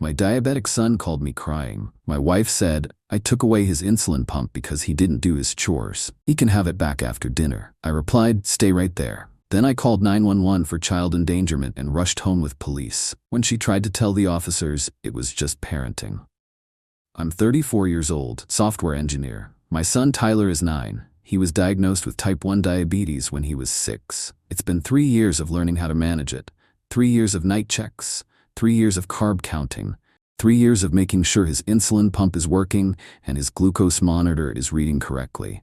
My diabetic son called me crying. My wife said, I took away his insulin pump because he didn't do his chores. He can have it back after dinner. I replied, stay right there. Then I called 911 for child endangerment and rushed home with police. When she tried to tell the officers, it was just parenting. I'm 34 years old, software engineer. My son Tyler is 9. He was diagnosed with type 1 diabetes when he was 6. It's been 3 years of learning how to manage it. 3 years of night checks. 3 years of carb counting. 3 years of making sure his insulin pump is working and his glucose monitor is reading correctly.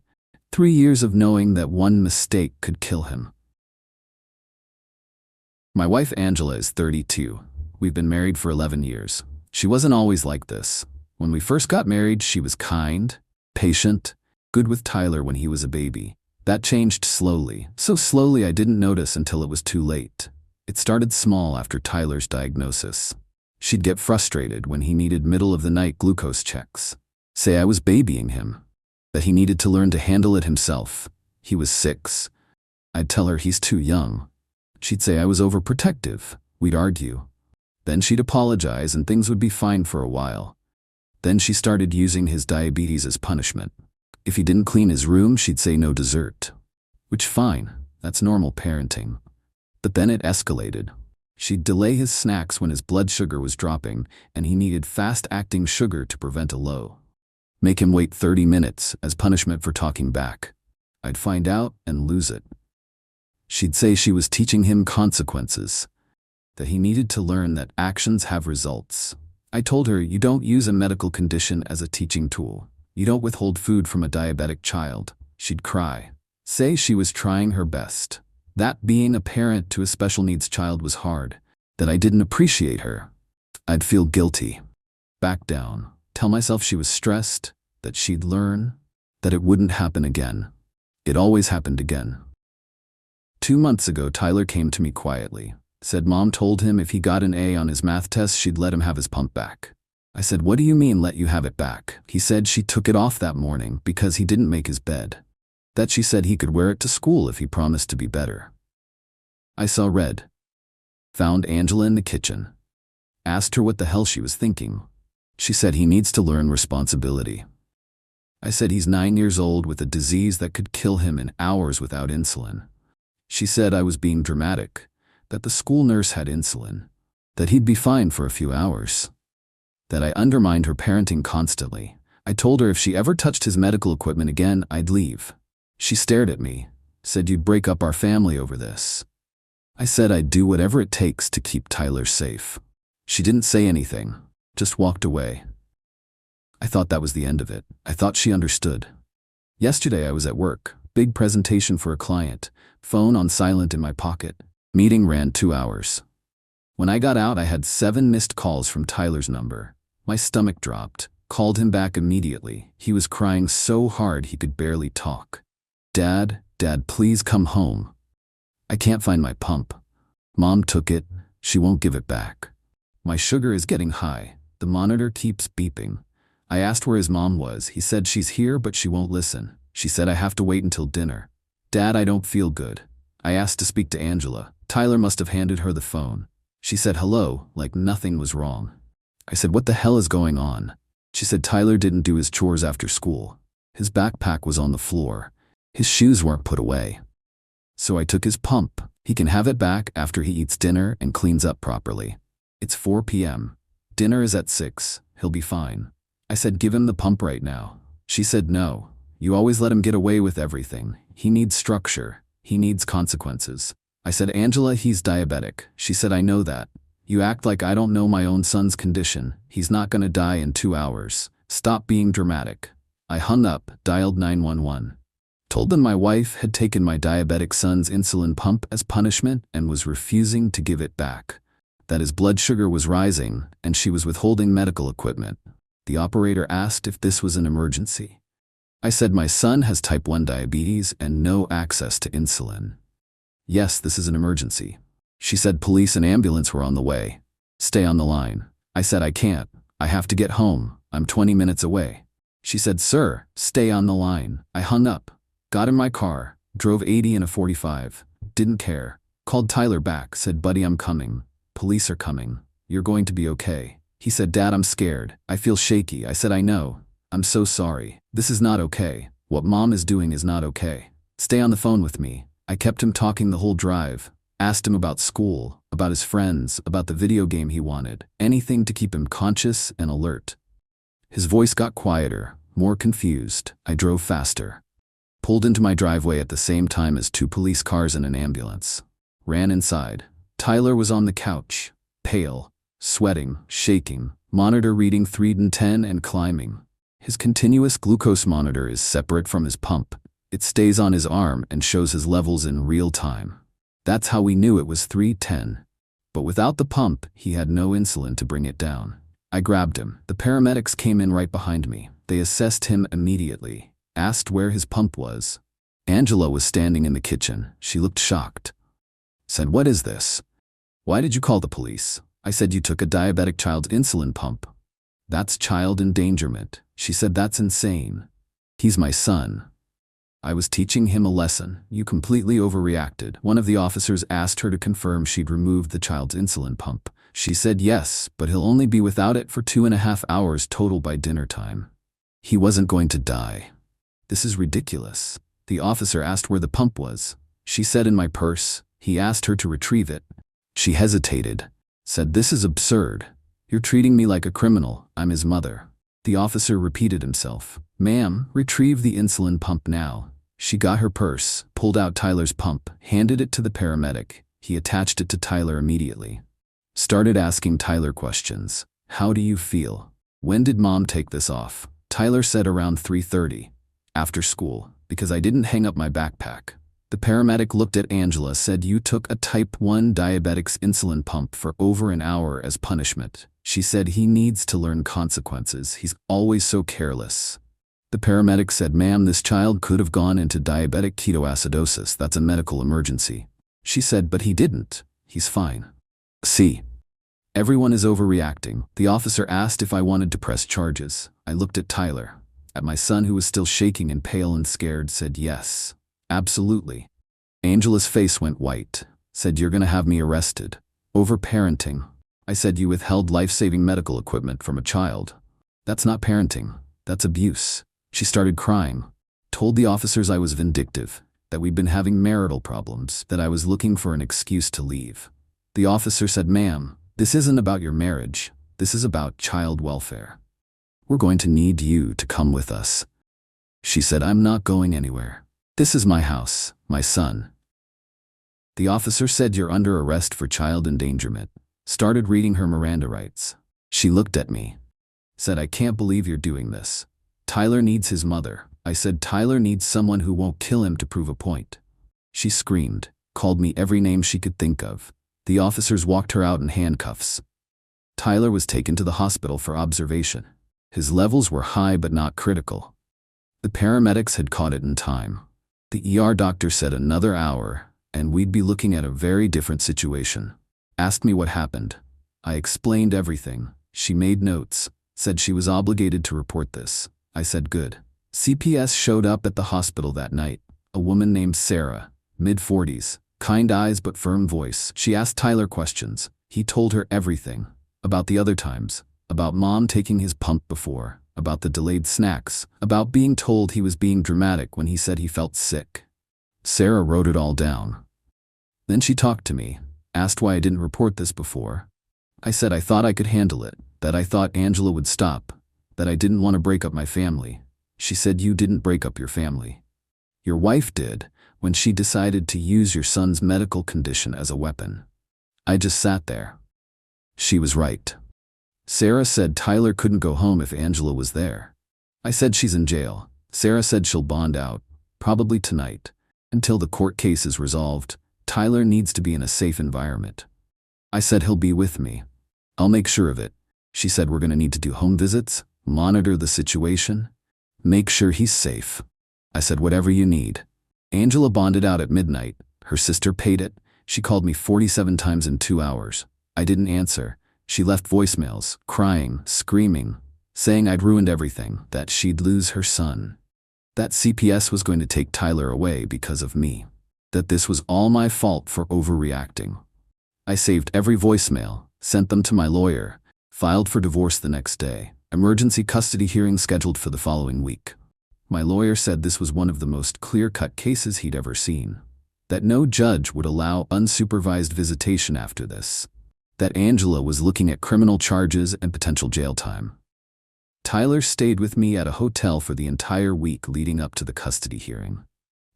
3 years of knowing that one mistake could kill him. My wife Angela is 32. We've been married for 11 years. She wasn't always like this. When we first got married, she was kind, patient, good with Tyler when he was a baby. That changed slowly, so slowly I didn't notice until it was too late. It started small after Tyler's diagnosis. She'd get frustrated when he needed middle-of-the-night glucose checks. Say I was babying him, that he needed to learn to handle it himself. He was 6. I'd tell her he's too young. She'd say I was overprotective. We'd argue. Then she'd apologize and things would be fine for a while. Then she started using his diabetes as punishment. If he didn't clean his room, she'd say no dessert. Which fine, that's normal parenting. But then it escalated. She'd delay his snacks when his blood sugar was dropping and he needed fast-acting sugar to prevent a low. Make him wait 30 minutes as punishment for talking back. I'd find out and lose it. She'd say she was teaching him consequences, that he needed to learn that actions have results. I told her, you don't use a medical condition as a teaching tool. You don't withhold food from a diabetic child. She'd cry. Say she was trying her best. That being a parent to a special needs child was hard. That I didn't appreciate her. I'd feel guilty. Back down. Tell myself she was stressed, that she'd learn, that it wouldn't happen again. It always happened again. 2 months ago, Tyler came to me quietly. Said Mom told him if he got an A on his math test, she'd let him have his pump back. I said, what do you mean let you have it back? He said she took it off that morning because he didn't make his bed. That she said he could wear it to school if he promised to be better. I saw red. Found Angela in the kitchen. Asked her what the hell she was thinking. She said he needs to learn responsibility. I said he's 9 years old with a disease that could kill him in hours without insulin. She said I was being dramatic, that the school nurse had insulin, that he'd be fine for a few hours, that I undermined her parenting constantly. I told her if she ever touched his medical equipment again, I'd leave. She stared at me, said you'd break up our family over this. I said I'd do whatever it takes to keep Tyler safe. She didn't say anything, just walked away. I thought that was the end of it. I thought she understood. Yesterday I was at work, big presentation for a client, phone on silent in my pocket. Meeting ran 2 hours. When I got out, I had 7 missed calls from Tyler's number. My stomach dropped. Called him back immediately. He was crying so hard he could barely talk. Dad, please come home. I can't find my pump. Mom took it. She won't give it back. My sugar is getting high. The monitor keeps beeping. I asked where his mom was. He said she's here, but she won't listen. She said I have to wait until dinner. Dad, I don't feel good. I asked to speak to Angela. Tyler must have handed her the phone. She said hello, like nothing was wrong. I said, what the hell is going on? She said Tyler didn't do his chores after school. His backpack was on the floor. His shoes weren't put away. So I took his pump. He can have it back after he eats dinner and cleans up properly. It's 4 p.m. Dinner is at 6. He'll be fine. I said, give him the pump right now. She said, no. You always let him get away with everything. He needs structure. He needs consequences. I said, Angela, he's diabetic. She said, I know that. You act like I don't know my own son's condition. He's not gonna die in 2 hours. Stop being dramatic. I hung up, dialed 911. Told them my wife had taken my diabetic son's insulin pump as punishment and was refusing to give it back. That his blood sugar was rising and she was withholding medical equipment. The operator asked if this was an emergency. I said my son has type 1 diabetes and no access to insulin. Yes, this is an emergency. She said police and ambulance were on the way. Stay on the line. I said I can't. I have to get home. I'm 20 minutes away. She said, sir, stay on the line. I hung up. Got in my car. Drove 80 in a 45. Didn't care. Called Tyler back. Said, buddy, I'm coming. Police are coming. You're going to be okay. He said, "Dad, I'm scared. I feel shaky." I said, "I know. I'm so sorry. This is not okay. What Mom is doing is not okay. Stay on the phone with me." I kept him talking the whole drive. Asked him about school, about his friends, about the video game he wanted, anything to keep him conscious and alert. His voice got quieter, more confused. I drove faster. Pulled into my driveway at the same time as 2 police cars and an ambulance. Ran inside. Tyler was on the couch, pale, sweating, shaking, monitor reading 310 and climbing. His continuous glucose monitor is separate from his pump. It stays on his arm and shows his levels in real time. That's how we knew it was 310. But without the pump, he had no insulin to bring it down. I grabbed him. The paramedics came in right behind me. They assessed him immediately, asked where his pump was. Angela was standing in the kitchen. She looked shocked. Said, "What is this? Why did you call the police?" I said, "You took a diabetic child's insulin pump. That's child endangerment." She said, "That's insane. He's my son. I was teaching him a lesson. You completely overreacted." One of the officers asked her to confirm she'd removed the child's insulin pump. She said yes, but he'll only be without it for 2.5 hours total by dinner time. He wasn't going to die. This is ridiculous. The officer asked where the pump was. She said, "In my purse." He asked her to retrieve it. She hesitated, said, "This is absurd. You're treating me like a criminal. I'm his mother." The officer repeated himself. "Ma'am, retrieve the insulin pump now." She got her purse, pulled out Tyler's pump, handed it to the paramedic. He attached it to Tyler immediately. Started asking Tyler questions. "How do you feel? When did Mom take this off?" Tyler said, "Around 3:30. After school, because I didn't hang up my backpack." The paramedic looked at Angela, said, "You took a type 1 diabetic's insulin pump for over an hour as punishment." She said, "He needs to learn consequences. He's always so careless." The paramedic said, "Ma'am, this child could have gone into diabetic ketoacidosis. That's a medical emergency." She said, "But he didn't. He's fine." See, everyone is overreacting. The officer asked if I wanted to press charges. I looked at Tyler, at my son who was still shaking and pale and scared, said yes, absolutely. Angela's face went white, said, "You're gonna have me arrested. Over-parenting." I said, "You withheld life-saving medical equipment from a child. That's not parenting, that's abuse." She started crying, told the officers I was vindictive, that we'd been having marital problems, that I was looking for an excuse to leave. The officer said, "Ma'am, this isn't about your marriage. This is about child welfare. We're going to need you to come with us." She said, "I'm not going anywhere. This is my house, my son." The officer said, "You're under arrest for child endangerment." Started reading her Miranda rights. She looked at me, said, "I can't believe you're doing this. Tyler needs his mother." I said, "Tyler needs someone who won't kill him to prove a point." She screamed, called me every name she could think of. The officers walked her out in handcuffs. Tyler was taken to the hospital for observation. His levels were high but not critical. The paramedics had caught it in time. The ER doctor said another hour, and we'd be looking at a very different situation. Asked me what happened. I explained everything. She made notes, said she was obligated to report this. I said, "Good." CPS showed up at the hospital that night. A woman named Sarah, mid-40s, kind eyes but firm voice. She asked Tyler questions. He told her everything. About the other times. About Mom taking his pump before. About the delayed snacks. About being told he was being dramatic when he said he felt sick. Sarah wrote it all down. Then she talked to me. Asked why I didn't report this before. I said I thought I could handle it. That I thought Angela would stop. That I didn't want to break up my family. She said, "You didn't break up your family. Your wife did, when she decided to use your son's medical condition as a weapon." I just sat there. She was right. Sarah said Tyler couldn't go home if Angela was there. I said she's in jail. Sarah said she'll bond out, probably tonight. Until the court case is resolved, Tyler needs to be in a safe environment. I said he'll be with me. I'll make sure of it. She said we're going to need to do home visits, monitor the situation, make sure he's safe. I said whatever you need. Angela bonded out at midnight. Her sister paid it. She called me 47 times in 2 hours. I didn't answer. She left voicemails, crying, screaming, saying I'd ruined everything, that she'd lose her son. That CPS was going to take Tyler away because of me. That this was all my fault for overreacting. I saved every voicemail, sent them to my lawyer, Filed for divorce the next day. Emergency custody hearing scheduled for the following week. My lawyer said this was one of the most clear-cut cases he'd ever seen. That no judge would allow unsupervised visitation after this. That Angela was looking at criminal charges and potential jail time. Tyler stayed with me at a hotel for the entire week leading up to the custody hearing.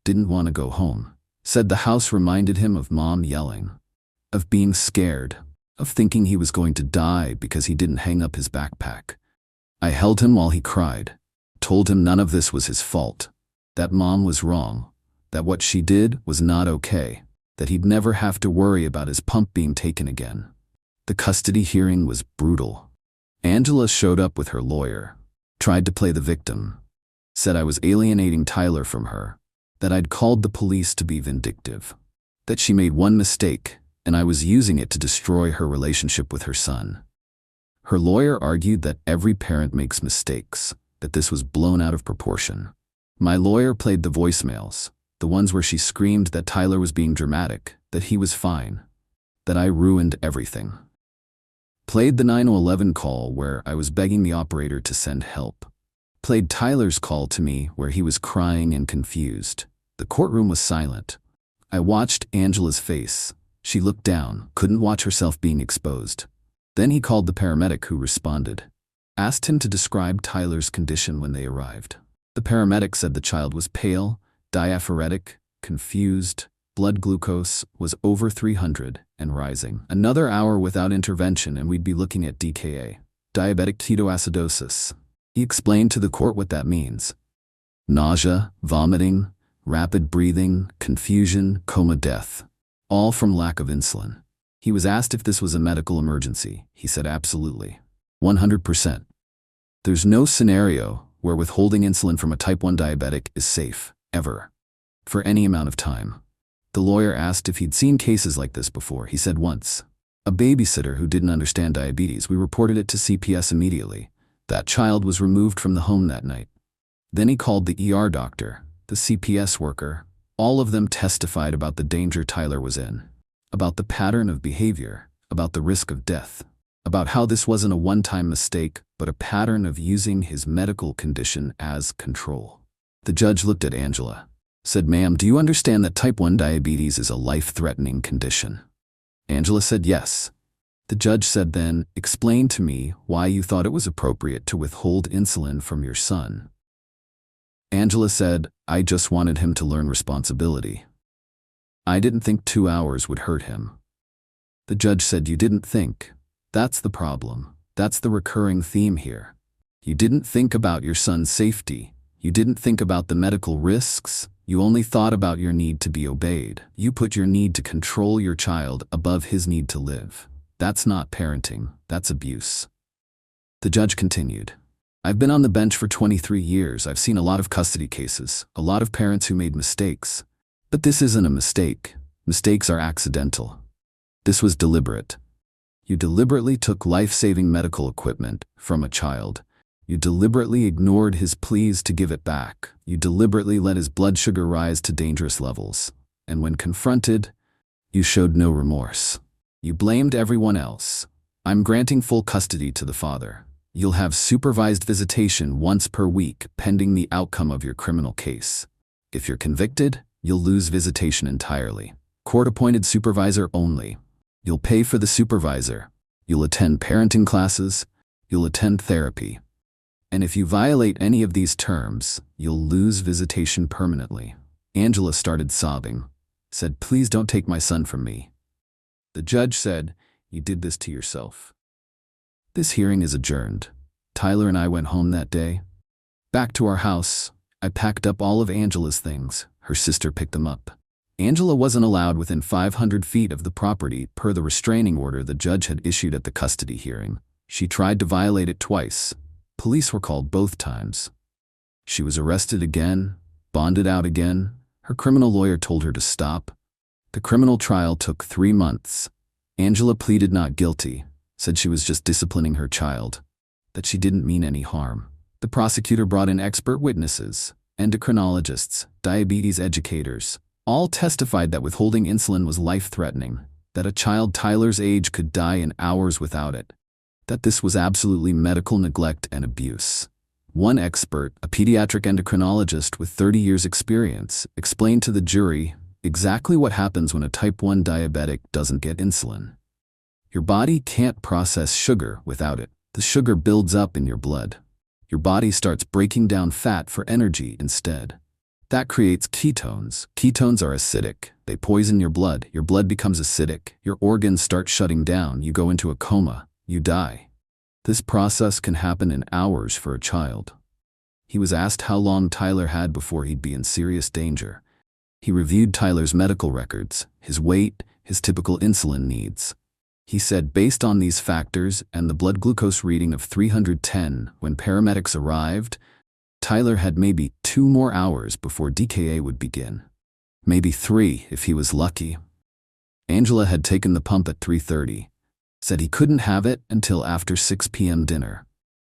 Didn't want to go home. Said the house reminded him of Mom yelling. Of being scared. Of thinking he was going to die because he didn't hang up his backpack. I held him while he cried. Told him none of this was his fault. That Mom was wrong. That what she did was not okay. That he'd never have to worry about his pump being taken again. The custody hearing was brutal. Angela showed up with her lawyer. Tried to play the victim. Said I was alienating Tyler from her. That I'd called the police to be vindictive. That she made one mistake, and I was using it to destroy her relationship with her son. Her lawyer argued that every parent makes mistakes, that this was blown out of proportion. My lawyer played the voicemails, the ones where she screamed that Tyler was being dramatic, that he was fine, that I ruined everything. Played the 911 call where I was begging the operator to send help. Played Tyler's call to me where he was crying and confused. The courtroom was silent. I watched Angela's face. She looked down, couldn't watch herself being exposed. Then he called the paramedic who responded. Asked him to describe Tyler's condition when they arrived. The paramedic said the child was pale, diaphoretic, confused, blood glucose was over 300 and rising. Another hour without intervention and we'd be looking at DKA, diabetic ketoacidosis. He explained to the court what that means. Nausea, vomiting, rapid breathing, confusion, coma, death. All from lack of insulin. He was asked if this was a medical emergency. He said absolutely. 100%. There's no scenario where withholding insulin from a type 1 diabetic is safe, ever. For any amount of time. The lawyer asked if he'd seen cases like this before. He said once. A babysitter who didn't understand diabetes. We reported it to CPS immediately. That child was removed from the home that night. Then he called the ER doctor, the CPS worker. All of them testified about the danger Tyler was in, about the pattern of behavior, about the risk of death, about how this wasn't a one-time mistake, but a pattern of using his medical condition as control. The judge looked at Angela, said, "Ma'am, do you understand that type 1 diabetes is a life-threatening condition?" Angela said yes. The judge said then, "Explain to me why you thought it was appropriate to withhold insulin from your son." Angela said, "I just wanted him to learn responsibility. I didn't think 2 hours would hurt him." The judge said, "You didn't think. That's the problem. That's the recurring theme here. You didn't think about your son's safety. You didn't think about the medical risks. You only thought about your need to be obeyed. You put your need to control your child above his need to live. That's not parenting. That's abuse." The judge continued. "I've been on the bench for 23 years. I've seen a lot of custody cases, a lot of parents who made mistakes. But this isn't a mistake. Mistakes are accidental. This was deliberate. You deliberately took life-saving medical equipment from a child. You deliberately ignored his pleas to give it back. You deliberately let his blood sugar rise to dangerous levels. And when confronted, you showed no remorse. You blamed everyone else. I'm granting full custody to the father. You'll have supervised visitation once per week pending the outcome of your criminal case. If you're convicted, you'll lose visitation entirely. Court-appointed supervisor only. You'll pay for the supervisor. You'll attend parenting classes. You'll attend therapy. And if you violate any of these terms, you'll lose visitation permanently." Angela started sobbing, said, "Please don't take my son from me." The judge said, "You did this to yourself." This hearing is adjourned. Tyler and I went home that day. Back to our house, I packed up all of Angela's things. Her sister picked them up. Angela wasn't allowed within 500 feet of the property per the restraining order the judge had issued at the custody hearing. She tried to violate it twice. Police were called both times. She was arrested again, bonded out again. Her criminal lawyer told her to stop. The criminal trial took 3 months. Angela pleaded not guilty, said she was just disciplining her child, that she didn't mean any harm. The prosecutor brought in expert witnesses, endocrinologists, diabetes educators. All testified that withholding insulin was life-threatening, that a child Tyler's age could die in hours without it, that this was absolutely medical neglect and abuse. One expert, a pediatric endocrinologist with 30 years' experience, explained to the jury exactly what happens when a type 1 diabetic doesn't get insulin. Your body can't process sugar without it. The sugar builds up in your blood. Your body starts breaking down fat for energy instead. That creates ketones. Ketones are acidic. They poison your blood. Your blood becomes acidic. Your organs start shutting down. You go into a coma. You die. This process can happen in hours for a child. He was asked how long Tyler had before he'd be in serious danger. He reviewed Tyler's medical records, his weight, his typical insulin needs. He said based on these factors and the blood glucose reading of 310 when paramedics arrived, Tyler had maybe 2 more hours before DKA would begin. Maybe 3 if he was lucky. Angela had taken the pump at 3:30. Said he couldn't have it until after 6 p.m. dinner.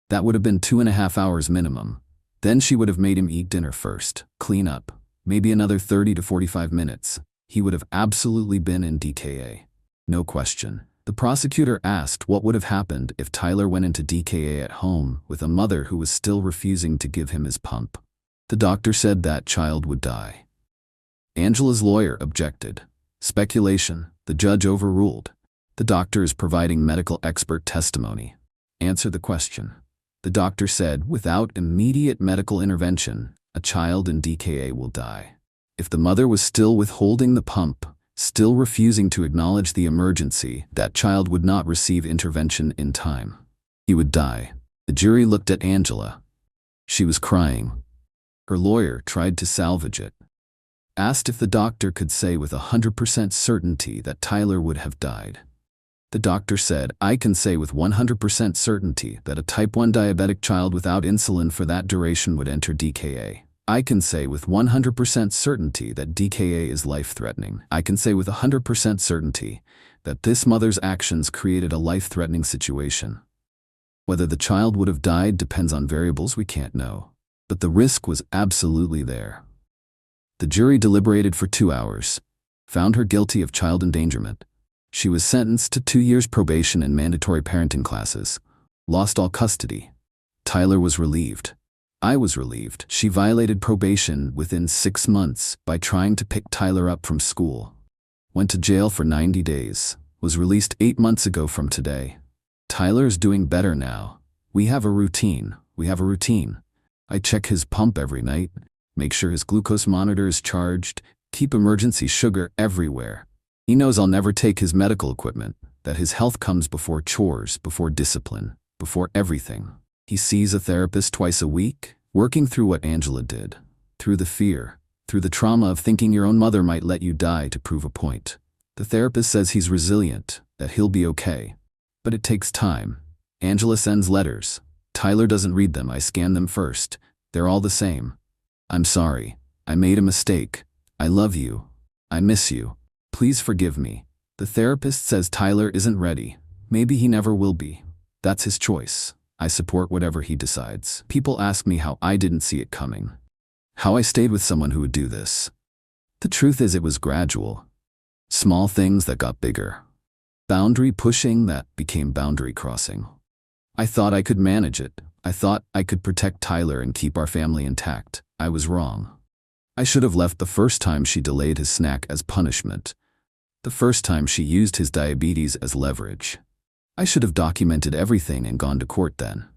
That would have been 2.5 hours minimum. Then she would have made him eat dinner first, clean up, maybe another 30 to 45 minutes. He would have absolutely been in DKA. No question. The prosecutor asked what would have happened if Tyler went into DKA at home with a mother who was still refusing to give him his pump. The doctor said that child would die. Angela's lawyer objected. Speculation. The judge overruled. The doctor is providing medical expert testimony. Answer the question. The doctor said without immediate medical intervention, a child in DKA will die. If the mother was still withholding the pump, still refusing to acknowledge the emergency, that child would not receive intervention in time. He would die. The jury looked at Angela. She was crying. Her lawyer tried to salvage it. Asked if the doctor could say with 100% certainty that Tyler would have died. The doctor said, I can say with 100% certainty that a type 1 diabetic child without insulin for that duration would enter DKA. I can say with 100% certainty that DKA is life-threatening. I can say with 100% certainty that this mother's actions created a life-threatening situation. Whether the child would have died depends on variables we can't know. But the risk was absolutely there. The jury deliberated for 2 hours, found her guilty of child endangerment. She was sentenced to 2 years probation and mandatory parenting classes. Lost all custody. Tyler was relieved. I was relieved. She violated probation within 6 months by trying to pick Tyler up from school. Went to jail for 90 days. Was released 8 months ago from today. Tyler's doing better now. We have a routine. I check his pump every night, make sure his glucose monitor is charged, keep emergency sugar everywhere. He knows I'll never take his medical equipment, that his health comes before chores, before discipline, before everything. He sees a therapist twice a week, working through what Angela did, through the fear, through the trauma of thinking your own mother might let you die to prove a point. The therapist says he's resilient, that he'll be okay. But it takes time. Angela sends letters. Tyler doesn't read them. I scan them first. They're all the same. I'm sorry. I made a mistake. I love you. I miss you. Please forgive me. The therapist says Tyler isn't ready. Maybe he never will be. That's his choice. I support whatever he decides. People ask me how I didn't see it coming. How I stayed with someone who would do this. The truth is it was gradual. Small things that got bigger. Boundary pushing that became boundary crossing. I thought I could manage it. I thought I could protect Tyler and keep our family intact. I was wrong. I should have left the first time she delayed his snack as punishment. The first time she used his diabetes as leverage. I should have documented everything and gone to court then.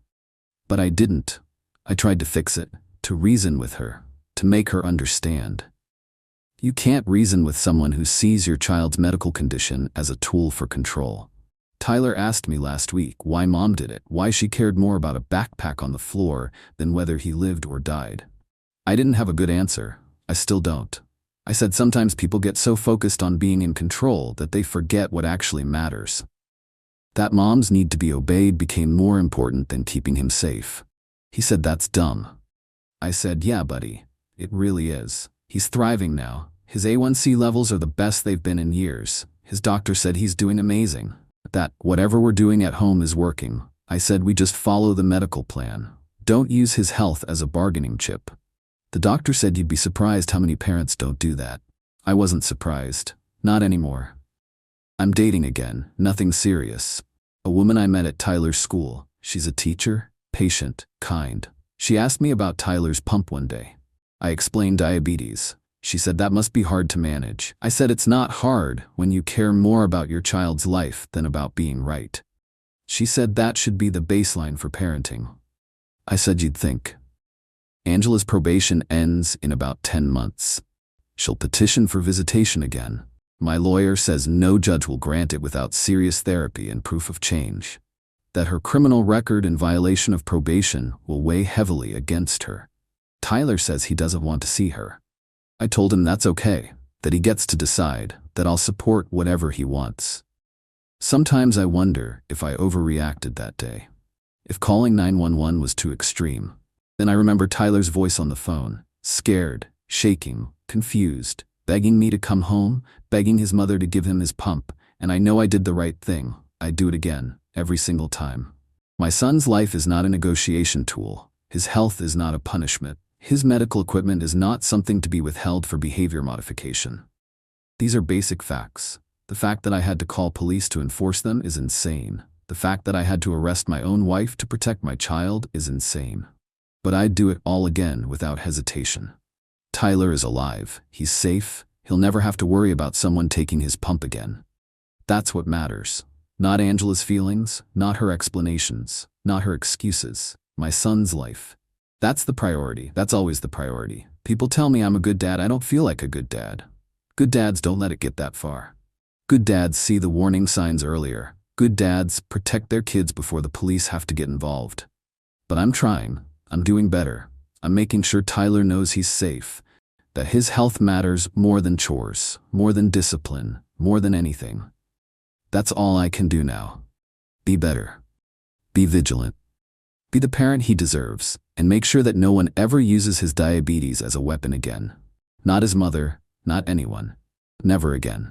But I didn't. I tried to fix it, to reason with her, to make her understand. You can't reason with someone who sees your child's medical condition as a tool for control. Tyler asked me last week why Mom did it, why she cared more about a backpack on the floor than whether he lived or died. I didn't have a good answer. I still don't. I said sometimes people get so focused on being in control that they forget what actually matters. That Mom's need to be obeyed became more important than keeping him safe. He said that's dumb. I said, yeah, buddy, it really is. He's thriving now. His A1C levels are the best they've been in years. His doctor said he's doing amazing. That whatever we're doing at home is working. I said we just follow the medical plan. Don't use his health as a bargaining chip. The doctor said you'd be surprised how many parents don't do that. I wasn't surprised. Not anymore. I'm dating again, nothing serious. A woman I met at Tyler's school. She's a teacher, patient, kind. She asked me about Tyler's pump one day. I explained diabetes. She said that must be hard to manage. I said it's not hard when you care more about your child's life than about being right. She said that should be the baseline for parenting. I said you'd think. Angela's probation ends in about 10 months. She'll petition for visitation again. My lawyer says no judge will grant it without serious therapy and proof of change. That her criminal record and violation of probation will weigh heavily against her. Tyler says he doesn't want to see her. I told him that's okay, that he gets to decide, that I'll support whatever he wants. Sometimes I wonder if I overreacted that day. If calling 911 was too extreme. Then I remember Tyler's voice on the phone, scared, shaking, confused, begging me to come home, begging his mother to give him his pump, and I know I did the right thing. I'd do it again, every single time. My son's life is not a negotiation tool. His health is not a punishment. His medical equipment is not something to be withheld for behavior modification. These are basic facts. The fact that I had to call police to enforce them is insane. The fact that I had to arrest my own wife to protect my child is insane. But I'd do it all again without hesitation. Tyler is alive. He's safe. He'll never have to worry about someone taking his pump again. That's what matters. Not Angela's feelings, not her explanations, not her excuses. My son's life. That's the priority. That's always the priority. People tell me I'm a good dad. I don't feel like a good dad. Good dads don't let it get that far. Good dads see the warning signs earlier. Good dads protect their kids before the police have to get involved. But I'm trying. I'm doing better. I'm making sure Tyler knows he's safe, that his health matters more than chores, more than discipline, more than anything. That's all I can do now. Be better. Be vigilant. Be the parent he deserves, and make sure that no one ever uses his diabetes as a weapon again. Not his mother, not anyone. Never again.